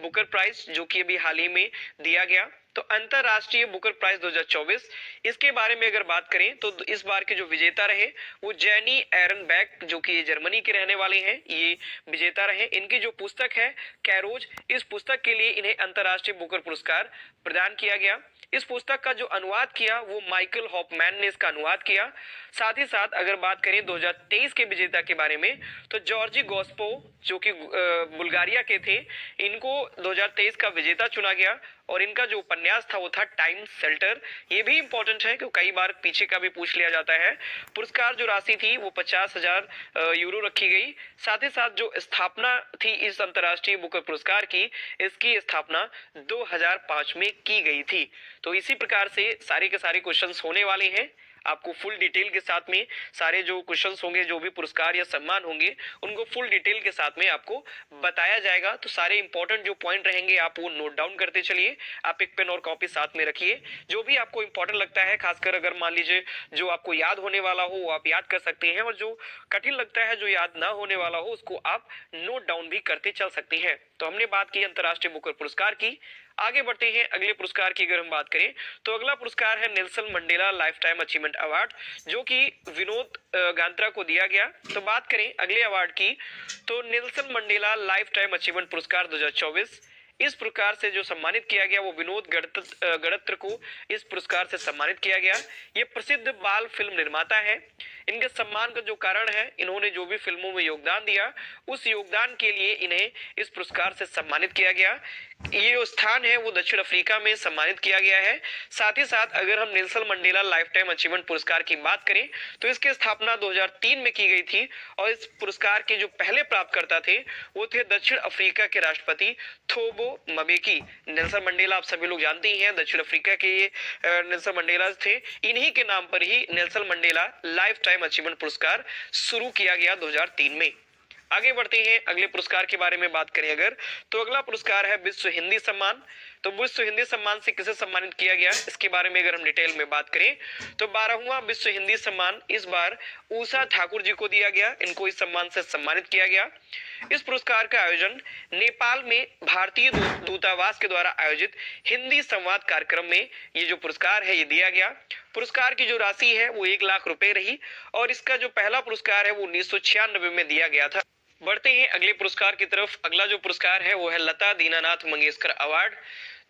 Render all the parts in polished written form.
Booker prize जो कि अभी हाल ही में दिया गया। तो अंतरराष्ट्रीय बुकर प्राइज 2024, इसके बारे में अगर बात करें तो इस बार के जो विजेता रहे वो जेनी एरनबैक जो कि जर्मनी के रहने वाले हैं, ये विजेता रहे। इनकी जो पुस्तक है कैरोज, इस पुस्तक के लिए इन्हें अंतरराष्ट्रीय बुकर पुरस्कार प्रदान किया गया। इस पुस्तक का जो अनुवाद किया वो माइकल हॉफमैन ने इसका अनुवाद किया। साथ ही साथ अगर बात करें 2023 के विजेता के बारे में तो जॉर्जी गॉस्पो जो कि बुल्गारिया के थे, इनको 2023 का विजेता चुना गया और इनका जो उपन्यास था वो था टाइम शेल्टर। ये भी इंपॉर्टेंट है क्योंकि कई बार पीछे का भी पूछ लिया जाता है। पुरस्कार जो राशि थी वो 50,000 यूरो रखी गई। साथ ही साथ जो स्थापना थी इस अंतरराष्ट्रीय बुकर पुरस्कार की, इसकी स्थापना 2005 में की गई थी। तो इसी प्रकार से सारे के सारे क्वेश्चंस होने वाले हैं। आपको फुल डिटेल के साथ में सारे जो क्वेश्चंस होंगे, जो भी पुरस्कार या सम्मान होंगे, उनको फुल डिटेल के साथ में आपको बताया जाएगा। तो सारे इंपॉर्टेंट जो पॉइंट रहेंगे आप वो नोट डाउन करते चलिए। आप एक पेन और कॉपी साथ में रखिए। जो भी आपको इंपॉर्टेंट लगता है, खासकर अगर मान लीजिए जो आपको याद होने वाला हो वो आप याद कर सकते हैं, और जो कठिन लगता है, जो याद ना होने वाला हो, उसको आप नोट डाउन भी करते चल सकते हैं। तो हमने बात की अंतरराष्ट्रीय बुकर पुरस्कार की। आगे बढ़ते हैं अगले पुरस्कार की। अगर हम बात करें तो अगला पुरस्कार है Nelson Mandela lifetime achievement award, जो कि विनोद गांत्रा को दिया गया। तो बात करें अगले अवार्ड की तो Nelson Mandela lifetime achievement पुरस्कार 2024, इस पुरस्कार से जो सम्मानित किया गया वो विनोद गड़त्र को इस पुरस्कार से सम्मानित किया गया। ये प्रसिद्ध बाल फिल्म निर्माता है। इनके सम्मान का जो कारण है, इन्होंने जो भी फिल्मों में योगदान दिया उस योगदान के लिए इन्हें इस पुरस्कार से सम्मानित किया गया। ये जो स्थान है वो दक्षिण अफ्रीका में सम्मानित किया गया है। साथ ही साथ अगर हम Nelson Mandela lifetime achievement पुरस्कार की बात करें तो इसकी स्थापना 2003 में की गई थी और इस पुरस्कार के जो पहले प्राप्तकर्ता थे वो थे दक्षिण अफ्रीका के राष्ट्रपति थोबो मबेकी। नेल्सन मंडेला आप सभी लोग जानते ही हैं, दक्षिण अफ्रीका के ये नेल्सन मंडेला थे। इन्हीं के नाम पर ही Nelson Mandela lifetime achievement पुरस्कार शुरू किया गया 2003 में। आगे बढ़ते हैं अगले पुरस्कार के बारे में बात करें अगर तो अगला पुरस्कार है विश्व हिंदी सम्मान। तो विश्व हिंदी सम्मान से किसे सम्मानित किया गया, इसके बारे में अगर हम डिटेल में बात करें तो 12वां विश्व हिंदी सम्मान इस बार उषा ठाकुर जी को दिया गया। इनको इस सम्मान से सम्मानित किया गया। इस पुरस्कार का आयोजन नेपाल में भारतीय दूतावास के द्वारा आयोजित हिंदी संवाद कार्यक्रम में ये जो पुरस्कार है ये दिया गया। पुरस्कार की जो राशि है वो 1 लाख रुपए रही और इसका जो पहला पुरस्कार है वो 1996 में दिया गया था। बढ़ते हैं अगले पुरस्कार की तरफ। अगला जो पुरस्कार है वो है लता दीनानाथ मंगेशकर अवार्ड,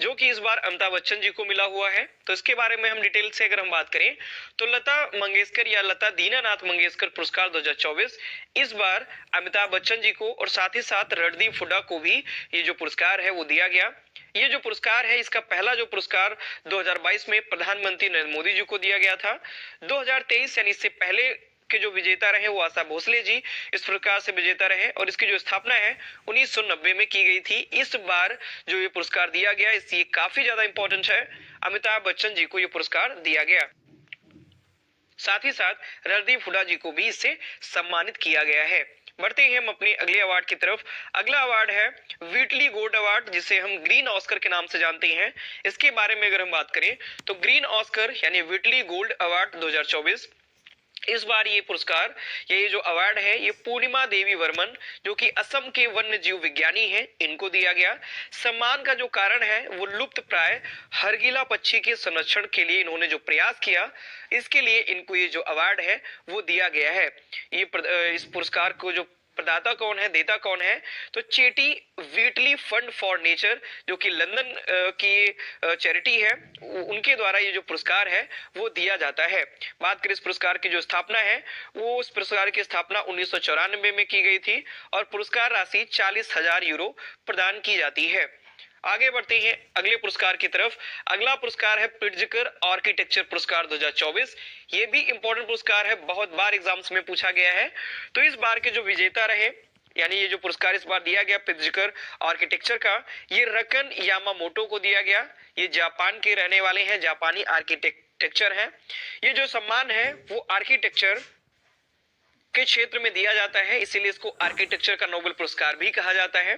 जो कि इस बार अमिताभ बच्चन जी को मिला हुआ है। तो इसके बारे में हम डिटेल से अगर हम बात करें तो लता मंगेशकर या लता दीनानाथ मंगेशकर पुरस्कार 2024 इस बार अमिताभ बच्चन जी को और साथ ही साथ रणदीप हुड्डा को भी ये जो पुरस्कार है वो दिया गया। ये जो पुरस्कार है इसका पहला जो पुरस्कार 2022 में प्रधानमंत्री नरेंद्र मोदी जी को दिया गया था। 2023 यानी इससे पहले के जो विजेता रहे वो आशा भोसले जी इस पुरस्कार से विजेता रहे और इसकी जो स्थापना है 1990 में की गई थी। इस बार जो ये पुरस्कार दिया गया इसलिए काफी ज्यादा इंपॉर्टेंट है, अमिताभ बच्चन जी को ये पुरस्कार दिया गया। साथ ही साथ रणदीप हुड्डा जी को भी इससे सम्मानित किया गया है। बढ़ते हैं हम अपने अगले अवार्ड की तरफ। अगला अवार्ड है व्हीटली गोल्ड अवार्ड, जिसे हम ग्रीन ऑस्कर के नाम से जानते हैं। इसके बारे में अगर हम बात करें तो ग्रीन ऑस्कर यानी व्हीटली गोल्ड अवार्ड 2024 इस बार ये पुरस्कार ये जो अवार्ड है ये पूर्णिमा देवी वर्मन जो कि असम के वन्य जीव विज्ञानी हैं, इनको दिया गया। सम्मान का जो कारण है वो लुप्त प्राय हरगिला पक्षी के संरक्षण के लिए इन्होंने जो प्रयास किया इसके लिए इनको ये जो अवार्ड है वो दिया गया है। ये इस पुरस्कार को जो प्रदाता कौन है, देता कौन है, तो चेटी व्हीटली फंड फॉर नेचर जो कि लंदन की चैरिटी है, उनके द्वारा ये जो पुरस्कार है वो दिया जाता है। बात करें इस पुरस्कार की जो स्थापना है वो उस पुरस्कार की स्थापना 1994 में की गई थी और पुरस्कार राशि 40,000 यूरो प्रदान की जाती है। आगे बढ़ते हैं अगले पुरस्कार की तरफ। अगला पुरस्कार है प्रिट्जकर आर्किटेक्चर पुरस्कार 2024। ये भी इंपॉर्टेंट पुरस्कार है, बहुत बार एग्जाम्स में पूछा गया है। तो इस बार के जो विजेता रहे यानी ये जो पुरस्कार इस बार दिया गया प्रिट्जकर आर्किटेक्चर का, ये रकन यामामोटो को दिया गया। ये जापान के रहने वाले हैं, जापानी आर्किटेक्चर हैं। ये जो सम्मान है वो आर्किटेक्चर के क्षेत्र में दिया जाता है, इसीलिए इसको आर्किटेक्चर का नोबेल पुरस्कार भी कहा जाता है।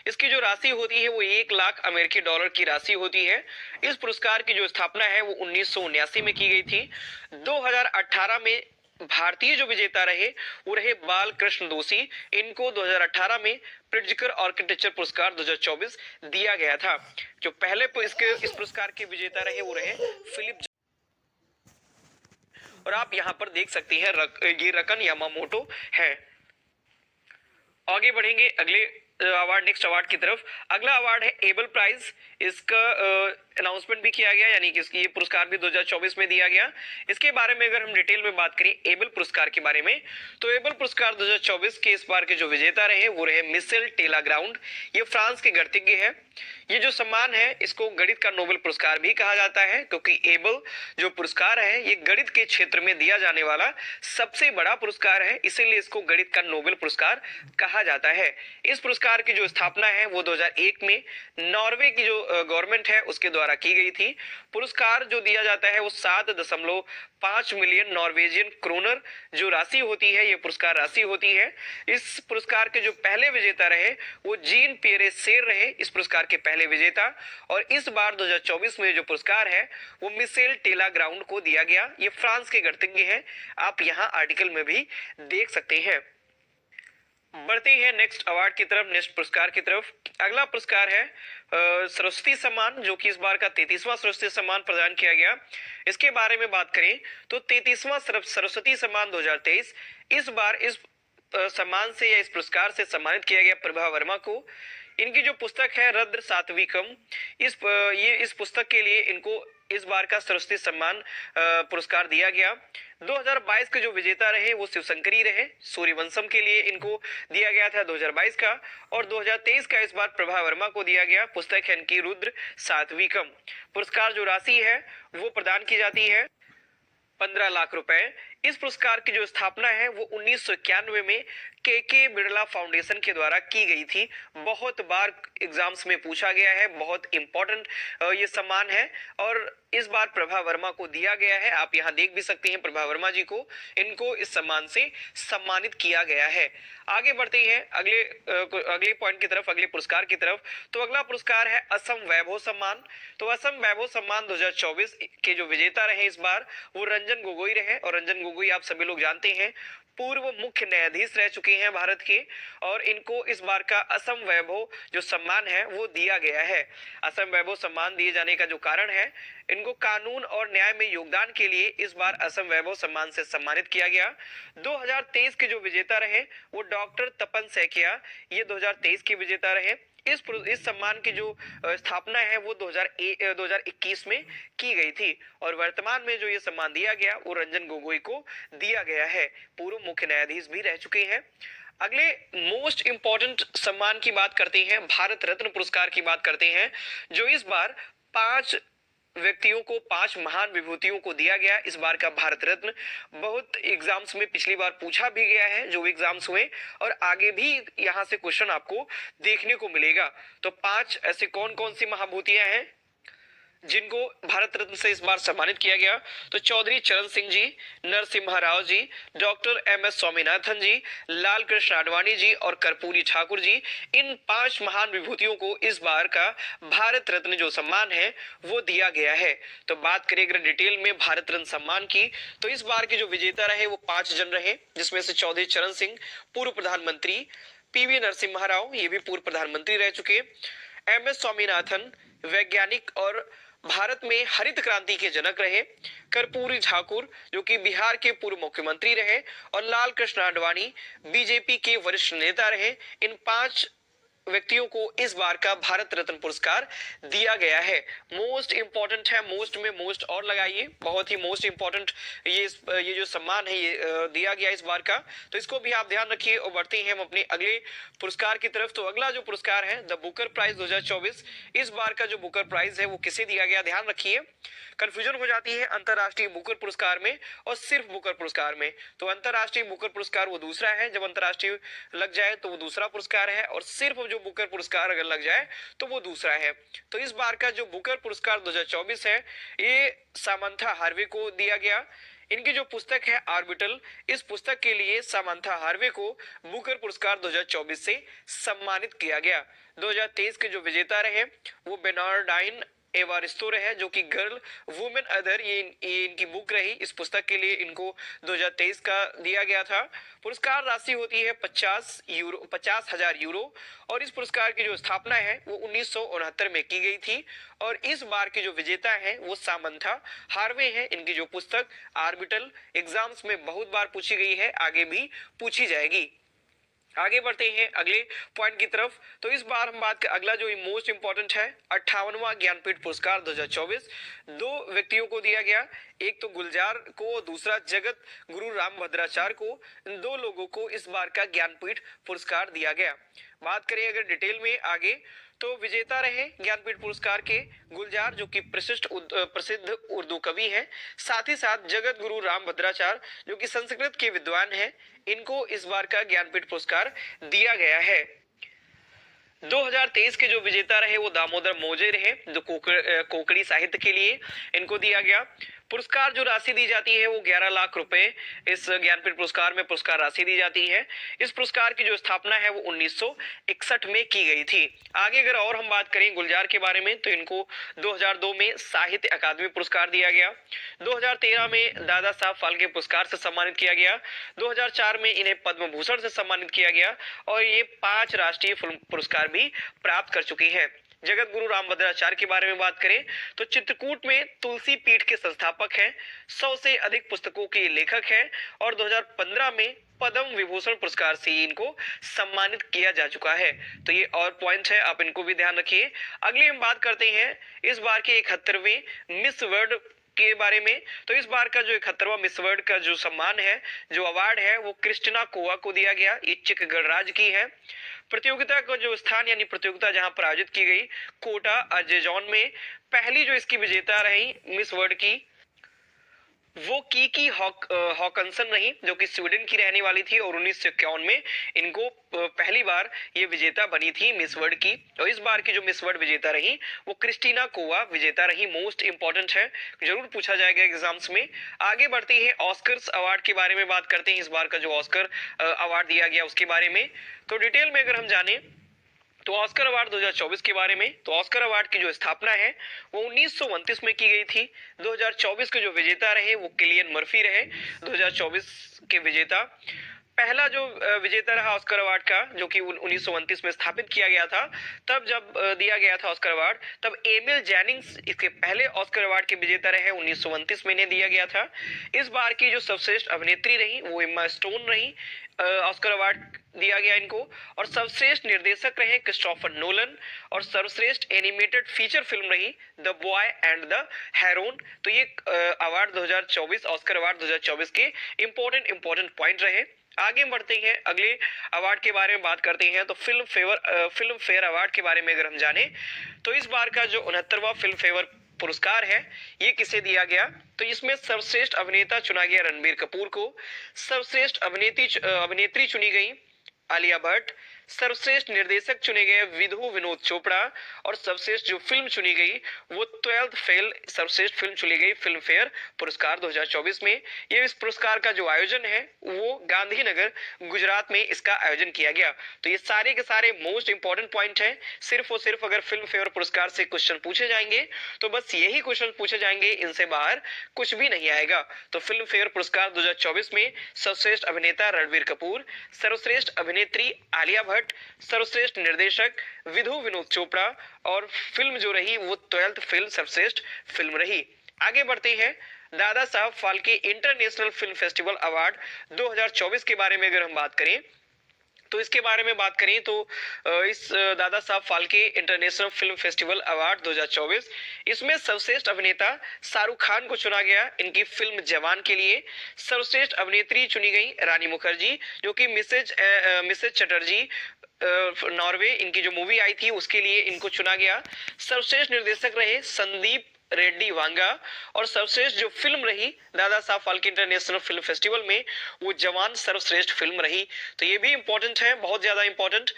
इसकी जो राशि होती है वो 1 लाख अमेरिकी डॉलर की राशि होती है। इस पुरस्कार की जो स्थापना है वो 1979 में की गई थी। 2018 में भारतीय जो विजेता रहे वो रहे बाल कृष्ण दोषी। इनको 2018 में प्रिट्जकर आर्किटेक्चर पुरस्कार 2024 दिया गया था। जो पहले इस पुरस्कार के विजेता रहे वो रहे फिलिप। और आप यहाँ पर देख सकते हैं ये रकन यामामोटो है। आगे बढ़ेंगे अगले अवार्ड, नेक्स्ट अवार्ड की तरफ। अगला अवार्ड है एबल प्राइज। इसका अनाउंसमेंट भी किया गया, यानी कि ये पुरस्कार भी 2024 में दिया गया। इसके बारे में अगर हम डिटेल में बात करें एबल पुरस्कार के बारे में, तो एबल पुरस्कार 2024 के इस बार के जो विजेता रहे वो रहे मिशेल टेलाग्राउंड। ये फ्रांस के गणितज्ञ है। ये जो सम्मान है इसको गणित का नोबेल पुरस्कार भी कहा जाता है, क्योंकि एबल जो पुरस्कार है ये गणित के क्षेत्र में दिया जाने वाला सबसे बड़ा पुरस्कार है, इसीलिए इसको गणित का नोबेल पुरस्कार कहा जाता है। इस पुरस्कार की जो स्थापना है वो 2001 में नॉर्वे की जो गवर्नमेंट है उसके द्वारा की गई थी। पुरस्कार जो दिया जाता है वो 7.5 मिलियन नॉर्वेजियन क्रोनर जो राशि होती है, ये पुरस्कार राशि होती है। इस पुरस्कार के जो पहले विजेता रहे वो जीन पियरे सेर रहे, इस पुरस्कार के पहले विजेता। और इस बार 2024 में जो पुरस्कार है वो मिशेल टेलाग्राउंड को दिया गया। ये फ्रांस के गणितज्ञ हैं, आप यहाँ आर्टिकल में भी देख सकते हैं। बढ़ते हैं नेक्स्ट अवार्ड की तरफ, नेक्स्ट पुरस्कार की तरफ। अगला पुरस्कार है सरस्वती सम्मान, जो कि इस बार का 33वां सरस्वती सम्मान प्रदान किया गया। इसके बारे में बात करें तो 33वां सरस्वती सम्मान 2023 इस बार इस सम्मान से या इस पुरस्कार से सम्मानित किया गया प्रभा वर्मा को। इनकी जो पुस्तक है रद्र सात्विकम, इस पुस्तक के लिए इनको इस बार का सरस्वती सम्मान पुरस्कार दिया गया। 2022 के जो विजेता रहे वो शिवशंकरी रहे, सूर्यवंशम के लिए इनको दिया गया था 2022 का। और 2023 का इस बार प्रभा वर्मा को दिया गया। पुस्तक है इनकी रुद्र सात्विकम। पुरस्कार जो राशि है वो प्रदान की जाती है 15 लाख रुपए। इस पुरस्कार की जो स्थापना है वो 1991 में के बिरला फाउंडेशन के द्वारा की गई थी। बहुत बार एग्जाम्स में पूछा गया है, बहुत इंपॉर्टेंट ये सम्मान है और इस बार प्रभा वर्मा को दिया गया है। आप यहाँ देख भी सकते हैं प्रभा वर्मा जी को, इनको इस सम्मान से सम्मानित किया गया है। आगे बढ़ते हैं अगले पॉइंट की तरफ, अगले पुरस्कार की तरफ। तो अगला पुरस्कार है असम वैभव सम्मान। तो असम वैभव सम्मान 2024 के जो विजेता रहे इस बार वो रंजन गोगोई रहे। और रंजन गोगोई आप सभी लोग जानते हैं पूर्व मुख्य न्यायाधीश रह चुके हैं भारत के, और इनको इस बार का असम वैभव जो सम्मान है वो दिया गया है। असम वैभव सम्मान दिए जाने का जो कारण है, इनको कानून और न्याय में योगदान के लिए इस बार असम वैभव सम्मान से सम्मानित किया गया। 2023 के जो विजेता रहे वो डॉक्टर तपन सैकिया, ये 2023 के विजेता रहे। इस सम्मान की जो स्थापना है वो 2021 में की गई थी और वर्तमान में जो ये सम्मान दिया गया वो रंजन गोगोई को दिया गया है। पूर्व मुख्य न्यायाधीश भी रह चुके हैं। अगले मोस्ट इंपॉर्टेंट सम्मान की बात करते हैं, भारत रत्न पुरस्कार की बात करते हैं, जो इस बार 5 व्यक्तियों को, 5 महान विभूतियों को दिया गया। इस बार का भारत रत्न बहुत एग्जाम्स में पिछली बार पूछा भी गया है, जो एग्जाम्स हुए, और आगे भी यहां से क्वेश्चन आपको देखने को मिलेगा। तो 5 ऐसे कौन कौन सी महाभूतियां हैं जिनको भारत रत्न से इस बार सम्मानित किया गया? तो चौधरी चरण सिंह जी, नरसिम्हा राव जी, डॉक्टर MS स्वामीनाथन जी, लाल कृष्ण आडवाणी जी और कर्पूरी ठाकुर जी। इन 5 महान विभूतियों को इस बार का भारत रत्न जो सम्मान है वो दिया गया है। तो बात करें अगर डिटेल में भारत रत्न सम्मान की, तो इस बार के जो विजेता रहे वो 5 जन रहे, जिसमें से चौधरी चरण सिंह पूर्व प्रधानमंत्री, PV नरसिम्हा राव ये भी पूर्व प्रधानमंत्री रह चुके, MS स्वामीनाथन वैज्ञानिक और भारत में हरित क्रांति के जनक रहे, कर्पूरी ठाकुर जो कि बिहार के पूर्व मुख्यमंत्री रहे, और लाल कृष्ण आडवाणी BJP के वरिष्ठ नेता रहे। इन 5 व्यक्तियों को इस बार का भारत रत्न पुरस्कार दिया गया है। मोस्ट इंपॉर्टेंट है, मोस्ट में मोस्ट और लगाइए, बहुत ही मोस्ट इंपॉर्टेंट ये जो सम्मान है ये दिया गया इस बार का, तो इसको भी आप ध्यान रखिए। और बढ़ते हैं हम अपने अगले पुरस्कार की तरफ। तो अगला जो पुरस्कार है द बुकर प्राइज 2024, इस बार का जो बुकर प्राइज है वो किसे दिया गया, ध्यान रखिए, कंफ्यूजन हो जाती है अंतरराष्ट्रीय बुकर पुरस्कार में और सिर्फ बुकर पुरस्कार में। तो अंतरराष्ट्रीय बुकर पुरस्कार वो दूसरा है, जब अंतरराष्ट्रीय लग जाए तो वो दूसरा पुरस्कार है, और सिर्फ जो बुकर पुरस्कार अगर लग जाए तो वो दूसरा है। तो इस बार का जो बुकर पुरस्कार 2024 है ये सामंथा हार्वे को दिया गया। इनकी जो पुस्तक है ऑर्बिटल, इस पुस्तक के लिए सामंथा हार्वे को बुकर पुरस्कार 2024 से सम्मानित किया गया। 2023 के जो विजेता रहे वो बेनार्डाइन एवारिस्तो है, जो कि गर्ल वुमेन अदर, ये इनकी बुक रही। इस पुस्तक के लिए इनको 2023 का दिया गया था। पुरस्कार राशि होती है 50,000 यूरो और इस पुरस्कार की जो स्थापना है वो 1969 में की गई थी। और इस बार के जो विजेता हैं वो सामंथा हार्वे हैं। इनकी जो पुस्तक आर्बिटल एग्जाम्स में बहुत बार पूछी गई है, आगे भी पूछी जाएगी। आगे बढ़ते हैं अगले पॉइंट की तरफ। तो इस बार हम बात कर अगला जो मोस्ट इंपॉर्टेंट है, 58वां ज्ञानपीठ पुरस्कार 2024 दो व्यक्तियों को दिया गया। एक तो गुलजार को, दूसरा जगत गुरु रामभद्राचार्य को। इन दो लोगों को इस बार का ज्ञानपीठ पुरस्कार दिया गया। बात करें अगर डिटेल में आगे, तो विजेता रहे ज्ञानपीठ पुरस्कार के गुलजार, जो कि प्रसिद्ध उर्दू कवि हैं। साथ ही साथ जगत गुरु रामभद्राचार्य, जो कि संस्कृत के विद्वान हैं। इनको इस बार का ज्ञानपीठ पुरस्कार दिया गया है। 2023 के जो विजेता रहे वो दामोदर मोजे रहे, जो कोकड़ी साहित्य के लिए इनको दिया गया। पुरस्कार जो राशि दी जाती है वो 11 लाख रुपए इस ज्ञानपीठ पुरस्कार में पुरस्कार राशि दी जाती है। इस पुरस्कार की जो स्थापना है वो 1961 में की गई थी। आगे अगर और हम बात करें गुलजार के बारे में, तो इनको 2002 में साहित्य अकादमी पुरस्कार दिया गया। 2013 में दादा साहब फाल्के पुरस्कार से सम्मानित किया गया। 2004 में इन्हें पद्म भूषण से सम्मानित किया गया और ये 5 राष्ट्रीय फिल्म पुरस्कार भी प्राप्त कर चुकी है। जगत गुरु रामभद्राचार्य के बारे में बात करें तो चित्रकूट में तुलसी पीठ के संस्थापक हैं, 100 से अधिक पुस्तकों के लेखक हैं और 2015 में पद्म विभूषण पुरस्कार से इनको सम्मानित किया जा चुका है। तो ये और पॉइंट है, आप इनको भी ध्यान रखिए। अगली हम बात करते हैं इस बार के 71वें मिस वर्ल्ड के बारे में। तो इस बार का जो 71वां मिस वर्ल्ड का जो सम्मान है, जो अवार्ड है, वो क्रिस्टिना कोवा को दिया गया। ये चेक गणराज्य की है। प्रतियोगिता का जो स्थान यानी प्रतियोगिता जहां पर आयोजित की गई, कोटा अजेजॉन में। पहली जो इसकी विजेता रही मिस वर्ल्ड की वो कीकी हॉकनसन रही, जो कि स्वीडन की रहने वाली थी और 1951 में इनको पहली बार ये विजेता बनी थी मिस वर्ल्ड की। और इस बार की जो मिस वर्ल्ड विजेता रही वो क्रिस्टीना कोवा विजेता रही। मोस्ट इंपॉर्टेंट है, जरूर पूछा जाएगा एग्जाम्स में। आगे बढ़ती है ऑस्कर्स अवार्ड के बारे में बात करते हैं। इस बार का जो ऑस्कर अवार्ड दिया गया उसके बारे में, तो डिटेल में अगर हम जाने तो ऑस्कर अवार्ड 2024 के बारे में, तो ऑस्कर अवार्ड की जो स्थापना है वो 1929 में की गई थी। 2024 के जो विजेता रहे वो किलियन मर्फी रहे, 2024 के विजेता। पहला जो विजेता रहा ऑस्कर अवार्ड का, जो कि 1929 में स्थापित किया गया था, तब जब दिया गया था ऑस्कर अवार्ड, तब एमिल जेनिंग्स इसके पहले ऑस्कर अवार्ड के विजेता रहे। 1929 में इन्हें दिया गया था। इस बार की जो सर्वश्रेष्ठ अभिनेत्री रही वो एम्मा स्टोन रही, ऑस्कर अवार्ड दिया गया इनको। और सर्वश्रेष्ठ निर्देशक रहे क्रिस्टोफर नोलन और सर्वश्रेष्ठ एनिमेटेड फीचर फिल्म रही the boy and the Heron. तो ये अवार्ड 2024 ऑस्कर अवार्ड 2024 के इंपॉर्टेंट पॉइंट रहे। आगे बढ़ते हैं अगले अवार्ड के बारे में बात करते हैं। तो फिल्म फेयर अवार्ड के बारे में अगर हम जाने, तो इस बार का जो 69वां फिल्म फेयर पुरस्कार है ये किसे दिया गया, तो इसमें सर्वश्रेष्ठ अभिनेता चुना गया रणबीर कपूर को। सर्वश्रेष्ठ अभिनेत्री चुनी गई आलिया भट्ट। सर्वश्रेष्ठ निर्देशक चुने गए विधु विनोद चोपड़ा और सर्वश्रेष्ठ जो फिल्म चुनी गई वो 12th फेल सर्वश्रेष्ठ फिल्म चुनी गई फिल्म फेयर पुरस्कार 2024 में। ये इस पुरस्कार का जो आयोजन है वो गांधीनगर गुजरात में इसका आयोजन किया गया। तो ये सारे के सारे मोस्ट इंपॉर्टेंट पॉइंट हैं। सिर्फ और सिर्फ अगर फिल्म फेयर पुरस्कार से क्वेश्चन पूछे जाएंगे तो बस यही क्वेश्चन पूछे जाएंगे, इनसे बाहर कुछ भी नहीं आएगा। तो फिल्म फेयर पुरस्कार 2024 में सर्वश्रेष्ठ अभिनेता रणबीर कपूर, सर्वश्रेष्ठ अभिनेत्री आलिया भट्ट, सर्वश्रेष्ठ निर्देशक विधु विनोद चोपड़ा और फिल्म जो रही वो 12th फिल्म सर्वश्रेष्ठ फिल्म रही। आगे बढ़ते हैं Dada Saheb Phalke international film festival award 2024 के बारे में अगर हम बात करें, तो इसके बारे में बात करें तो इस Dada Saheb Phalke international film festival award 2024 इसमें सर्वश्रेष्ठ अभिनेता शाहरुख खान को चुना गया इनकी फिल्म जवान के लिए। सर्वश्रेष्ठ अभिनेत्री चुनी गई रानी मुखर्जी, जो कि मिसेज चटर्जी नॉर्वे इनकी जो मूवी आई थी उसके लिए इनको चुना गया। सर्वश्रेष्ठ निर्देशक रहे संदीप रेड्डी वांगा और सर्वश्रेष्ठ जो फिल्म रही Dada Saheb Phalke international film festival में वो जवान सर्वश्रेष्ठ फिल्म रही। तो ये भी इंपॉर्टेंट है, बहुत ज्यादा इंपॉर्टेंट।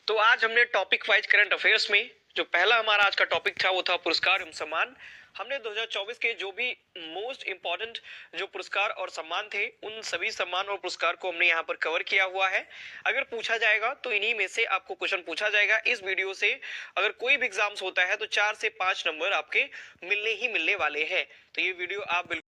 तो आज हमने टॉपिक वाइज करंट अफेयर्स में जो पहला हमारा आज का टॉपिक था वो था पुरस्कार एवं सम्मान। हमने 2024 के जो भी मोस्ट इंपॉर्टेंट जो पुरस्कार और सम्मान थे उन सभी सम्मान और पुरस्कार को हमने यहाँ पर कवर किया हुआ है। अगर पूछा जाएगा तो इन्हीं में से आपको क्वेश्चन पूछा जाएगा इस वीडियो से। अगर कोई भी एग्जाम्स होता है तो 4 से 5 नंबर आपके मिलने ही मिलने वाले हैं। तो ये वीडियो आप बिल्कुल